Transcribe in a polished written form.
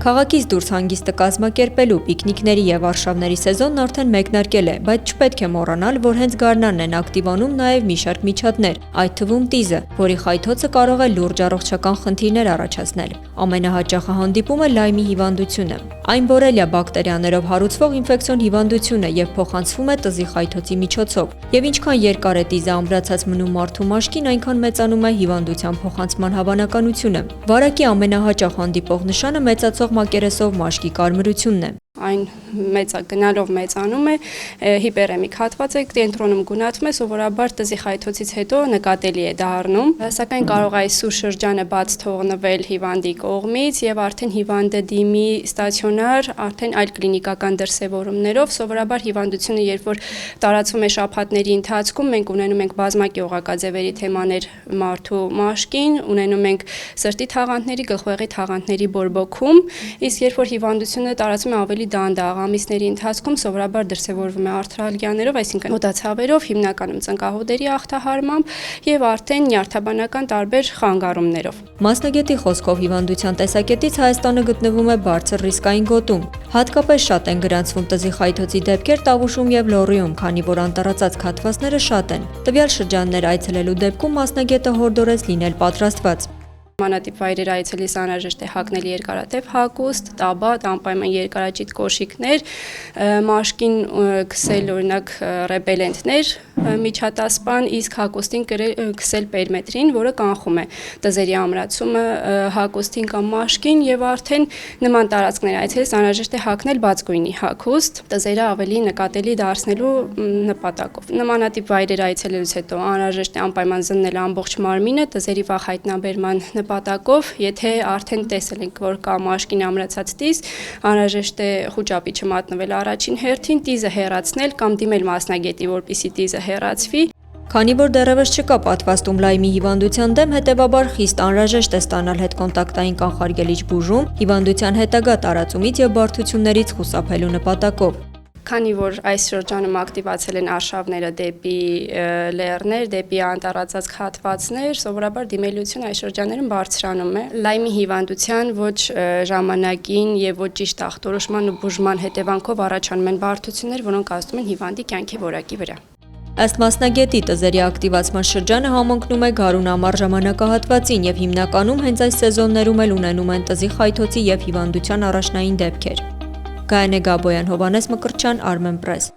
Քաղաքից դուրս հանգիստը կազմակերպելու պիկնիկների եւ արշավների սեզոնն արդեն մեկնարկել է, բայց չպետք է մոռանալ, որ հենց գարնանն են ակտիվանում նաեւ մի շարք միջատներ, այդ թվում տիզը, որի խայթոցը կարող է լուրջ առողջական խնդիրներ առաջացնել։ Ամենահաճախը հանդիպում է լայմի հիվանդությունը։ Այն բորելիա բակտերիաներով հարուցվող ինֆեկցիոն հիվանդություն է եւ փոխանցվում է տզի խայթոցի միջոցով։ Եվ ինչքան երկար է տիզը ամրացած մնում մարդու մաշկին, այնքան մեծանում է հիվանդության փոխանցման հավանականությունը։ Վարակի ամենահաճախ հանդիպող նշանը մեծացող մակերեսով մաշկի կարմրությունն է։ Այն գնալով մեծանում է, հիպերեմիկ հատված է, կենտրոնում գունատվում է, սովորաբար տզի խայթոցից հետո նկատելի է դառնում, սակայն կարող է այս սուր շրջանը բաց թողնվել հիվանդի կողմից եւ արդեն հիվանդը դիմի ստացիոնար, արդեն այլ կլինիկական դրսևորումներով, սովորաբար հիվանդությունը երբ որ տարածվում է շաբաթների ընթացքում, մենք ունենում ենք բազմակի օղակաձևերի թեմաներ մարդու մաշկին, ունենում ենք սրտի թաղանթների, գլխուեղի թաղանթների բորբոքում, իսկ երբ որ հիվանդությունը տարածվում է ավելի դանդաղ ամիսների ընթացքում սովորաբար դրսևորվում է արթրալգիաներով, այսինքն օդացավերով, հիմնականում ծնկահոդերի ախտահարմամբ եւ արդեն նյարդաբանական տարբեր խանգարումներով։ Մասնագետի խոսքով հիվանդության տեսակետից Հայաստանը գտնվում է բարձր ռիսկային գոտում։ Հատկապես շատ են գրանցվում տզի խայթոցի դեպքեր Տավուշում եւ Լոռիում, քանի որ անտառացած քաթվածները շատ են։ Տվյալ շրջաններ այցելելու դեպքում մասնագետը հորդորեց լինել պատրաստված։ Մանատիպ վայրեր այցելիս անհրաժեշտ է հագնել երկարատև հագուստ, տաբատ, անպայման երկարաճիտ կոշիկներ, մաշկին քսել օրինակ ռեպելենտներ միջատասպան, իսկ հագուստին քսել պերմետրին, որը կանխում է տզերի ամրացումը հագուստին կամ մաշկին եւ արդեն նման տարածքներ այցելիս անհրաժեշտ է հագնել բաց գույնի հագուստ, տզերը ավելի նկատելի դարձնելու նպատակով։ Նմանատիպ վայրեր այցելելուց հետո անհրաժեշտ է անպայման զննել ամբողջ մարմինը տզերի վաղ հայտնաբերման նպատակով, եթե արդեն տեսել ենք, որ կա մաշկին ամրացած տիզ, անհրաժեշտ է խուճապիչը մատնվել առաջին հերթին, տիզը հեռացնել կամ դիմել մասնագետի, որպեսզի տիզը հեռացվի։ Քանի որ դեռևս չկա պատվաստում լայմի հիվանդության դեմ, հետևաբար խիստ անհրաժեշտ է ստանալ հետկոնտակտային կանխարգելիչ բուժում հիվանդության հետագա տարածումից եւ բարդություններից խուսափելու նպատակով։ Քանի որ այս շրջանում ակտիվացել են արշավները դեպի լեռներ, դեպի անտառացած հատվածներ, սովորաբար դիմելությունը այս շրջաններում բարձրանում է։ Լայմի հիվանդության ոչ ժամանակին եւ ոչ ճիշտ ախտորոշման ու բուժման հետևանքով առաջանում են բարդություններ, որոնք ազդում են հիվանդի կյանքի որակի վրա։ Ըստ մասնագետի տզերի ակտիվացման շրջանը համընկնում է գարուն-ամառ ժամանակահատվածին եւ հիմնականում հենց այս սեզոններում էլ ունենում են տզի խայթոցի եւ հիվանդության առաջնային դեպքեր։ Գայանե Գաբոյան, Հովհաննես Մկրտչյան, Armenpress։